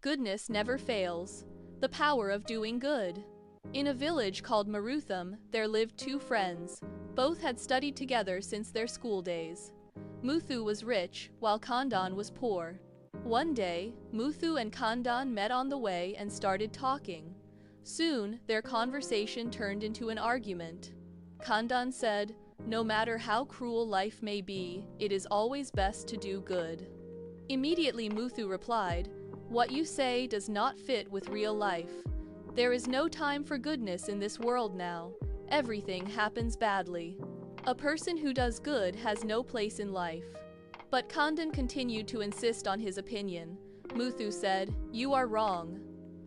Goodness never fails. The power of doing good. In a village called Marutham, there lived two friends. Both had studied together since their school days. Muthu was rich, while Kandan was poor. One day, Muthu and Kandan met on the way and started talking. Soon, their conversation turned into an argument. Kandan said, "No matter how cruel life may be, it is always best to do good." Immediately Muthu replied, "What you say does not fit with real life. There is no time for goodness in this world now. Everything happens badly. A person who does good has no place in life." But Kandan continued to insist on his opinion. Muthu said, "You are wrong."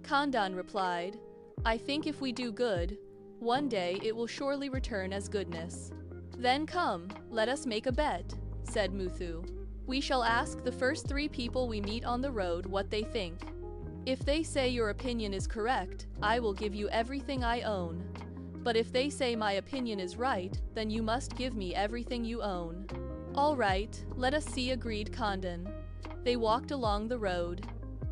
Kandan replied, "I think if we do good, one day it will surely return as goodness." "Then come, let us make a bet," said Muthu. "We shall ask the first 3 people we meet on the road what they think. If they say your opinion is correct, I will give you everything I own. But if they say my opinion is right, then you must give me everything you own." "All right, let us see," agreed Kandan. They walked along the road.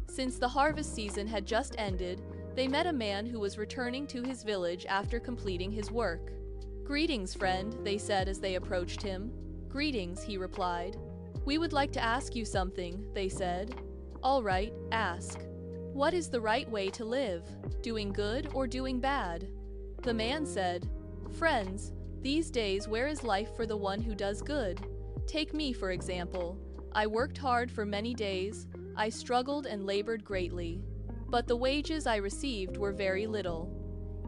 Since the harvest season had just ended, they met a man who was returning to his village after completing his work. "Greetings, friend," they said as they approached him. "Greetings," he replied. "We would like to ask you something," they said. "All right, ask." "What is the right way to live? Doing good or doing bad?" The man said, "Friends, these days where is life for the one who does good? Take me for example. I worked hard for many days, I struggled and labored greatly. But the wages I received were very little.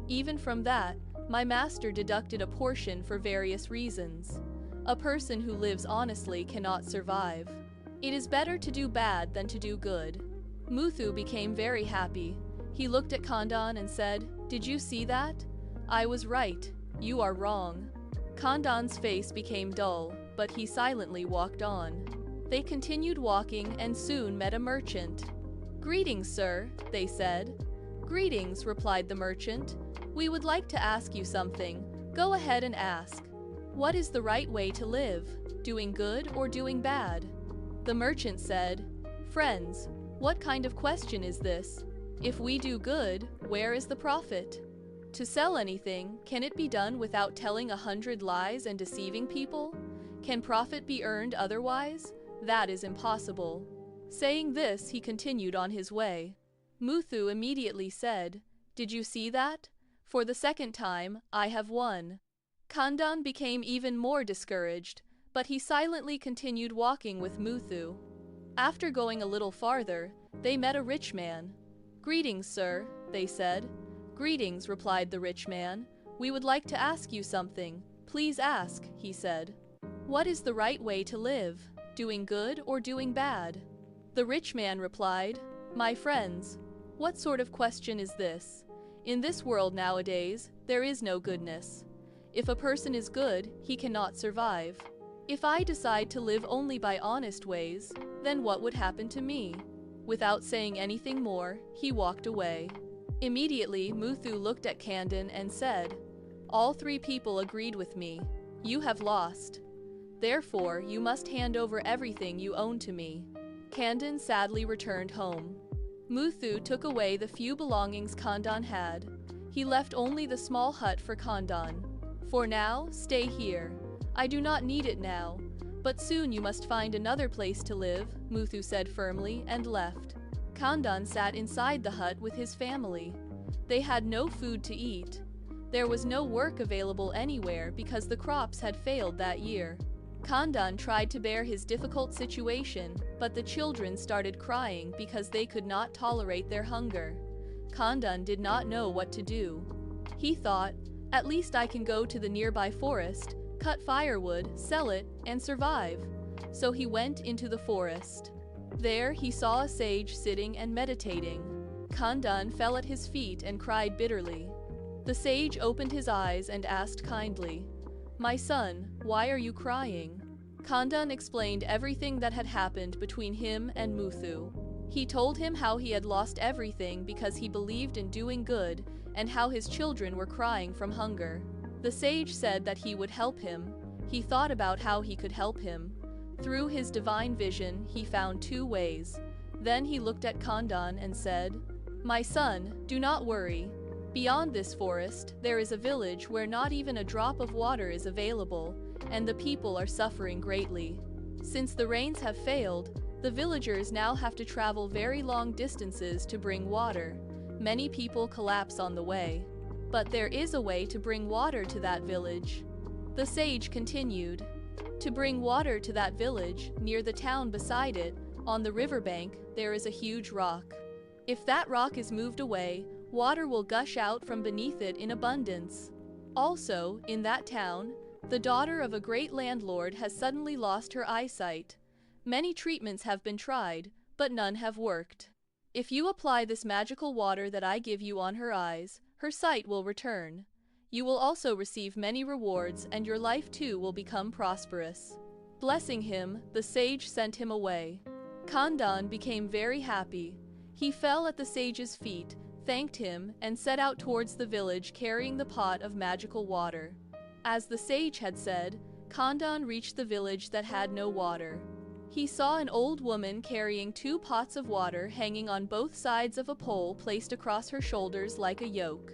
Even from that, my master deducted a portion for various reasons. A person who lives honestly cannot survive. It is better to do bad than to do good." Muthu became very happy. He looked at Kandan and said, "Did you see that? I was right. You are wrong." Kandan's face became dull, but he silently walked on. They continued walking and soon met a merchant. "Greetings, sir," they said. "Greetings," replied the merchant. "We would like to ask you something. Go ahead and ask." "What is the right way to live? Doing good or doing bad?" The merchant said, "Friends, what kind of question is this? If we do good, where is the profit? To sell anything, can it be done without telling 100 lies and deceiving people? Can profit be earned otherwise? That is impossible." Saying this, he continued on his way. Muthu immediately said, "Did you see that? For the second time, I have won." Kandan became even more discouraged, but he silently continued walking with Muthu. After going a little farther, they met a rich man. "Greetings, sir," they said. "Greetings," replied the rich man. "We would like to ask you something." "Please ask," he said. "What is the right way to live? Doing good or doing bad?" The rich man replied, "My friends, what sort of question is this? In this world nowadays, there is no goodness. If a person is good, he cannot survive. If I decide to live only by honest ways, then what would happen to me?" Without saying anything more, he walked away. Immediately, Muthu looked at Kandan and said, "All 3 people agreed with me. You have lost. Therefore, you must hand over everything you own to me." Kandan sadly returned home. Muthu took away the few belongings Kandan had. He left only the small hut for Kandan. "For now, stay here. I do not need it now. But soon you must find another place to live," Muthu said firmly and left. Kandan sat inside the hut with his family. They had no food to eat. There was no work available anywhere because the crops had failed that year. Kandan tried to bear his difficult situation, but the children started crying because they could not tolerate their hunger. Kandan did not know what to do. He thought, "At least I can go to the nearby forest, cut firewood, sell it, and survive." So he went into the forest. There he saw a sage sitting and meditating. Kandan fell at his feet and cried bitterly. The sage opened his eyes and asked kindly, "My son, why are you crying?" Kandan explained everything that had happened between him and Muthu. He told him how he had lost everything because he believed in doing good and how his children were crying from hunger. The sage said that he would help him. He thought about how he could help him. Through his divine vision, he found 2 ways. Then he looked at Kandan and said, "My son, do not worry. Beyond this forest, there is a village where not even a drop of water is available, and the people are suffering greatly. Since the rains have failed, the villagers now have to travel very long distances to bring water. Many people collapse on the way. But there is a way to bring water to that village." The sage continued, "To bring water to that village, near the town beside it, on the riverbank, there is a huge rock. If that rock is moved away, water will gush out from beneath it in abundance. Also, in that town, the daughter of a great landlord has suddenly lost her eyesight. Many treatments have been tried, but none have worked. If you apply this magical water that I give you on her eyes, her sight will return. You will also receive many rewards, and your life too will become prosperous." Blessing him, the sage sent him away. Kandan became very happy. He fell at the sage's feet, thanked him, and set out towards the village carrying the pot of magical water. As the sage had said, Kandan reached the village that had no water. He saw an old woman carrying 2 pots of water hanging on both sides of a pole placed across her shoulders like a yoke.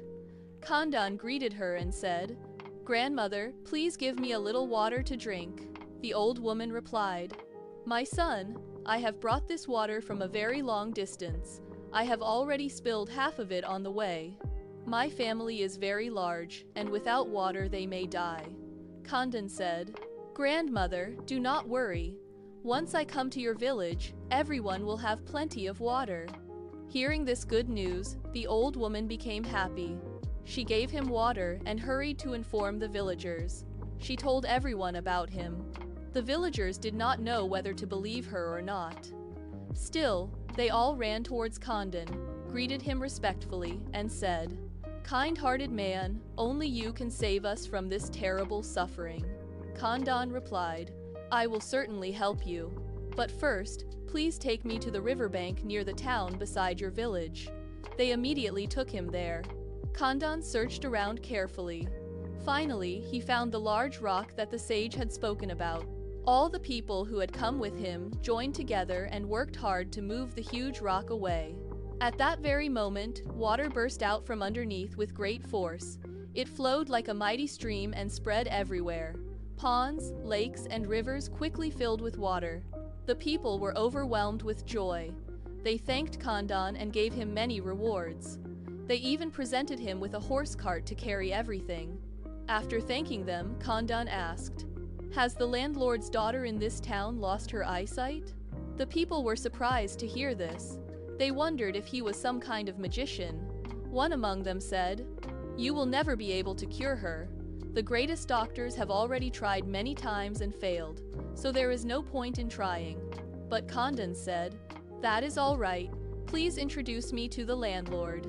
Kandan greeted her and said, "Grandmother, please give me a little water to drink." The old woman replied, "My son, I have brought this water from a very long distance. I have already spilled half of it on the way. My family is very large, and without water they may die." Kandan said, "Grandmother, do not worry. Once I come to your village, everyone will have plenty of water." Hearing this good news, the old woman became happy. She gave him water and hurried to inform the villagers. She told everyone about him. The villagers did not know whether to believe her or not. Still, they all ran towards Kandan, greeted him respectfully, and said, "Kind-hearted man, only you can save us from this terrible suffering." Kandan replied, "I will certainly help you. But first, please take me to the riverbank near the town beside your village." They immediately took him there. Kandan searched around carefully. Finally, he found the large rock that the sage had spoken about. All the people who had come with him joined together and worked hard to move the huge rock away. At that very moment, water burst out from underneath with great force. It flowed like a mighty stream and spread everywhere. Ponds, lakes, and rivers quickly filled with water. The people were overwhelmed with joy. They thanked Kandan and gave him many rewards. They even presented him with a horse cart to carry everything. After thanking them, Kandan asked, "Has the landlord's daughter in this town lost her eyesight?" The people were surprised to hear this. They wondered if he was some kind of magician. One among them said, "You will never be able to cure her. The greatest doctors have already tried many times and failed, so there is no point in trying." But Kandan said, "That is all right. Please introduce me to the landlord."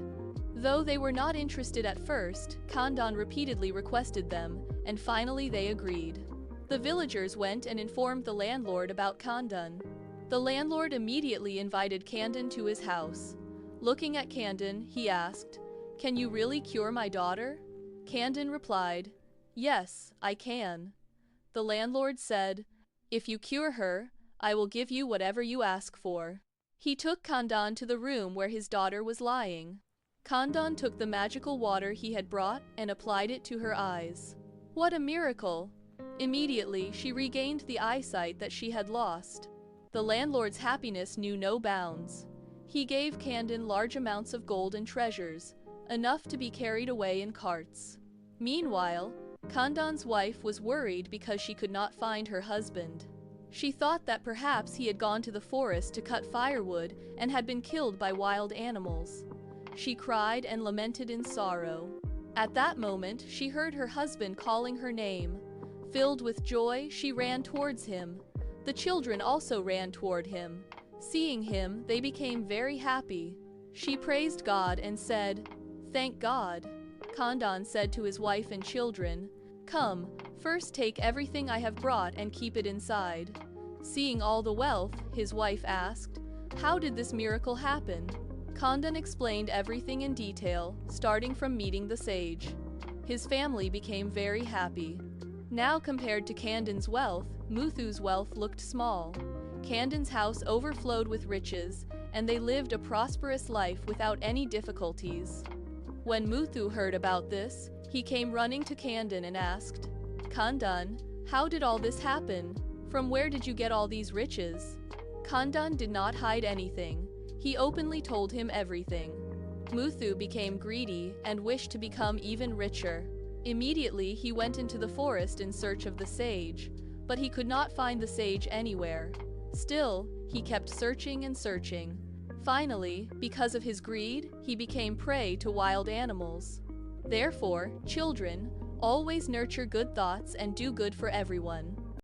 Though they were not interested at first, Kandan repeatedly requested them, and finally they agreed. The villagers went and informed the landlord about Kandan. The landlord immediately invited Kandan to his house. Looking at Kandan, he asked, "Can you really cure my daughter?" Kandan replied, "Yes, I can." The landlord said, "If you cure her, I will give you whatever you ask for." He took Kandan to the room where his daughter was lying. Kandan took the magical water he had brought and applied it to her eyes. What a miracle! Immediately, she regained the eyesight that she had lost. The landlord's happiness knew no bounds. He gave Kandan large amounts of gold and treasures, enough to be carried away in carts. Meanwhile, Kandan's wife was worried because she could not find her husband. She thought that perhaps he had gone to the forest to cut firewood and had been killed by wild animals. She cried and lamented in sorrow. At that moment, she heard her husband calling her name. Filled with joy, she ran towards him. The children also ran toward him. Seeing him, they became very happy. She praised God and said, "Thank God." Kandan said to his wife and children, "Come, first take everything I have brought and keep it inside." Seeing all the wealth, his wife asked, "How did this miracle happen?" Kandan explained everything in detail, starting from meeting the sage. His family became very happy. Now compared to Kandan's wealth, Muthu's wealth looked small. Kandan's house overflowed with riches, and they lived a prosperous life without any difficulties. When Muthu heard about this, he came running to Kandan and asked, "Kandan, how did all this happen? From where did you get all these riches?" Kandan did not hide anything. He openly told him everything. Muthu became greedy and wished to become even richer. Immediately, he went into the forest in search of the sage, but he could not find the sage anywhere. Still, he kept searching and searching. Finally, because of his greed, he became prey to wild animals. Therefore, children, always nurture good thoughts and do good for everyone.